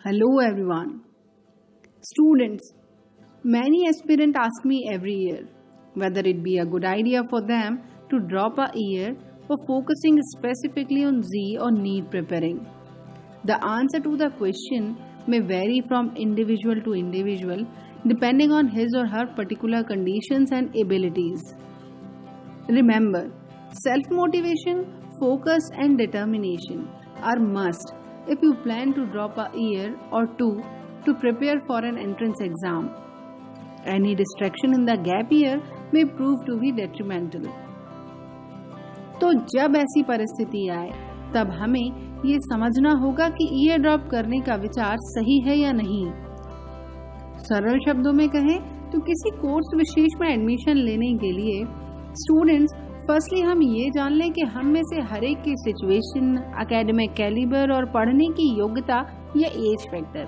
Hello everyone. Students, many aspirants ask me every year whether it be a good idea for them to drop a year for focusing specifically on Z or NEET preparing. The answer to the question may vary from individual to individual depending on his or her particular conditions and abilities. Remember, self-motivation, focus and determination are must if you plan to drop a year or two to prepare for an entrance exam. Any distraction in the gap year may prove to be detrimental. तो जब ऐसी परिस्थिति आए तब हमें ये समझना होगा कि ईयर ड्रॉप करने का विचार सही है या नहीं। सरल शब्दों में कहें तो किसी कोर्स विशेष में एडमिशन लेने के लिए स्टूडेंट्स फर्स्टली हम ये जान लें कि हम में से हर एक की सिचुएशन, एकेडमिक कैलिबर और पढ़ने की योग्यता या एज फैक्टर,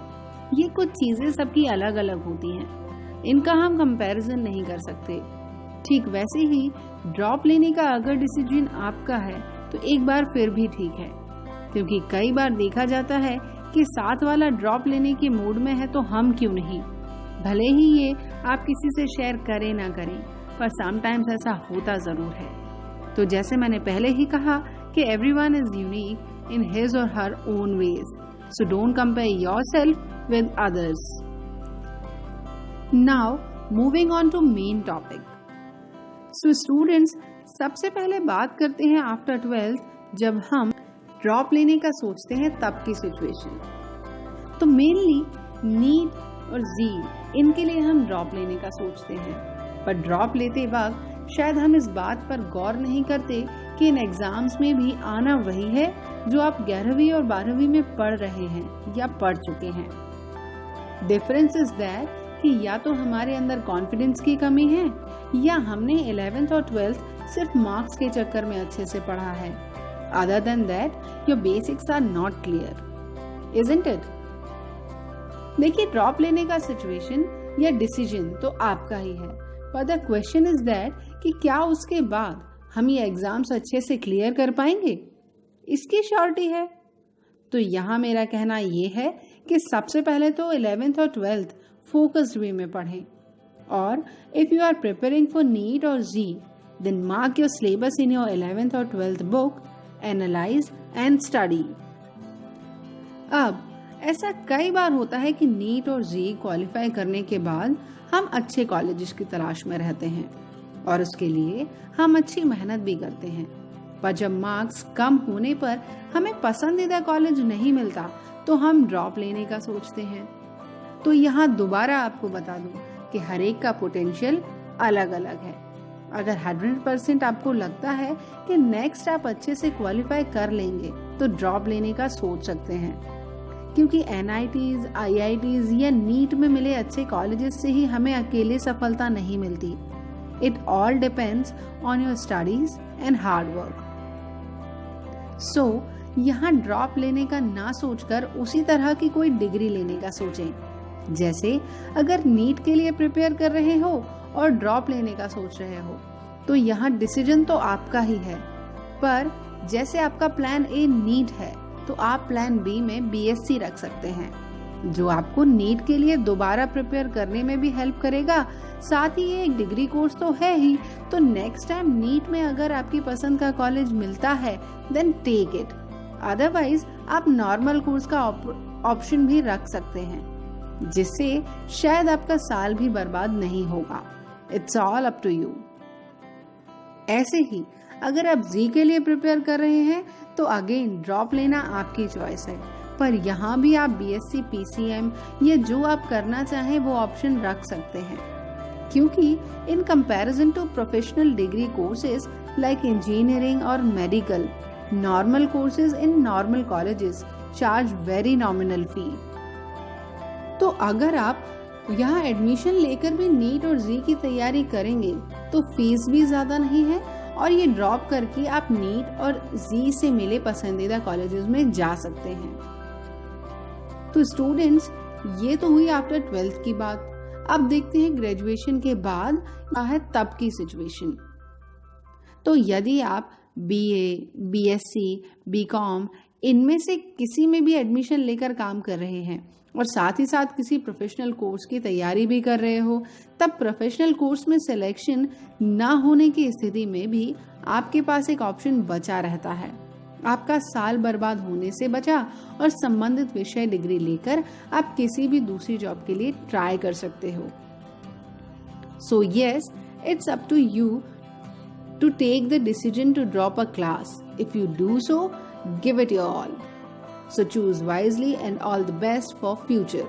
ये कुछ चीजें सबकी अलग अलग होती हैं। इनका हम कंपैरिजन नहीं कर सकते। ठीक वैसे ही ड्रॉप लेने का अगर डिसीजन आपका है तो एक बार फिर भी ठीक है, क्योंकि कई बार देखा जाता है कि साथ वाला ड्रॉप लेने के मूड में है तो हम क्यों नहीं। भले ही ये आप किसी से शेयर करें ना करें, पर समटाइम्स ऐसा होता जरूर है। तो जैसे मैंने पहले ही कहा कि everyone is unique in his और her own ways, so don't compare yourself with others. Now moving on to main topic. So students, सबसे पहले बात करते हैं आफ्टर 12th जब हम ड्रॉप लेने का सोचते हैं तब की सिचुएशन। तो मेनली नीट और जी, इनके लिए हम ड्रॉप लेने का सोचते हैं, पर ड्रॉप लेते वक्त शायद हम इस बात पर गौर नहीं करते कि इन एग्जाम्स में भी आना वही है जो आप 11वीं और 12वीं में पढ़ रहे हैं या पढ़ चुके हैं। डिफरेंस इज दैट कि या तो हमारे अंदर कॉन्फिडेंस की कमी है या हमने 11th और 12th सिर्फ मार्क्स के चक्कर में अच्छे से पढ़ा है। Other than that your basics are not clear, isn't it? देखिए, ड्रॉप लेने का सिचुएशन या डिसीजन तो आपका ही है, पर द क्वेश्चन इज दैट कि क्या उसके बाद हम ये एग्जाम्स अच्छे से क्लियर कर पाएंगे, इसकी श्योरिटी है? तो यहाँ मेरा कहना ये है कि सबसे पहले तो 11th और 12th फोकस्ड वे में पढ़ें, और if you are preparing for NEET और JEE then mark your syllabus in your 11th और 12th book, analyse and study. अब ऐसा कई बार होता है कि नीट और जी क्वालिफाई करने के बाद हम अच्छे कॉलेजेस की तलाश में रहते हैं और उसके लिए हम अच्छी मेहनत भी करते हैं, पर जब मार्क्स कम होने पर हमें पसंदीदा कॉलेज नहीं मिलता तो हम ड्रॉप लेने का सोचते हैं। तो यहाँ दोबारा आपको बता दूं कि हर एक का पोटेंशियल अलग अलग है। अगर 100% आपको लगता है कि नेक्स्ट आप अच्छे से क्वालिफाई कर लेंगे तो ड्रॉप लेने का सोच सकते हैं, क्योंकि NITs, IITs या नीट में मिले अच्छे कॉलेजेस से ही हमें अकेले सफलता नहीं मिलती। It all depends on your studies and hard work. So यहाँ ड्रॉप लेने का ना सोचकर उसी तरह की कोई डिग्री लेने का सोचें। जैसे अगर नीट के लिए प्रिपेयर कर रहे हो और ड्रॉप लेने का सोच रहे हो तो यहाँ डिसीजन तो आपका ही है, पर जैसे आपका प्लान ए नीट है तो आप प्लान बी में BSc रख सकते हैं, जो आपको नीट के लिए दोबारा प्रिपेयर करने में भी हेल्प करेगा। साथ ही ये एक डिग्री कोर्स तो है ही, तो नेक्स्ट टाइम नीट में अगर आपकी पसंद का कॉलेज मिलता है देन टेक इट, अदरवाइज आप नॉर्मल कोर्स का ऑप्शन भी रख सकते हैं, जिससे शायद आपका साल भी बर्बाद नहीं होगा। It's all up to you. ऐसे ही अगर आप जी के लिए प्रिपेयर कर रहे हैं तो अगेन ड्रॉप लेना आपकी चॉइस है, पर यहाँ भी आप BSc, PCM या जो आप करना चाहें वो ऑप्शन रख सकते हैं, क्योंकि in comparison to professional degree courses like engineering और medical, normal courses in normal colleges charge very nominal fee. तो अगर आप यहाँ एडमिशन लेकर भी नीट और जी की तैयारी करेंगे तो फीस भी ज्यादा नहीं है, और ये ड्रॉप करके आप नीट और जी से मिले पसंदीदा कॉलेजेस में जा सकते हैं। तो स्टूडेंट्स, ये तो हुई आफ्टर 12th की बात। अब देखते हैं ग्रेजुएशन के बाद क्या है तब की सिचुएशन। तो यदि आप BA, BSc, BCom इनमें से किसी में भी एडमिशन लेकर काम कर रहे हैं और साथ ही साथ किसी प्रोफेशनल कोर्स की तैयारी भी कर रहे हो, तब प्रोफेशनल कोर्स में सिलेक्शन ना होने की स्थिति में भी आपके पास एक ऑप्शन बचा रहता है। आपका साल बर्बाद होने से बचा और संबंधित विषय डिग्री लेकर आप किसी भी दूसरी जॉब के लिए ट्राई कर सकते हो। So yes, it's up to you to take the decision to drop a class. If you do so, give it your all. So choose wisely and all the best for future.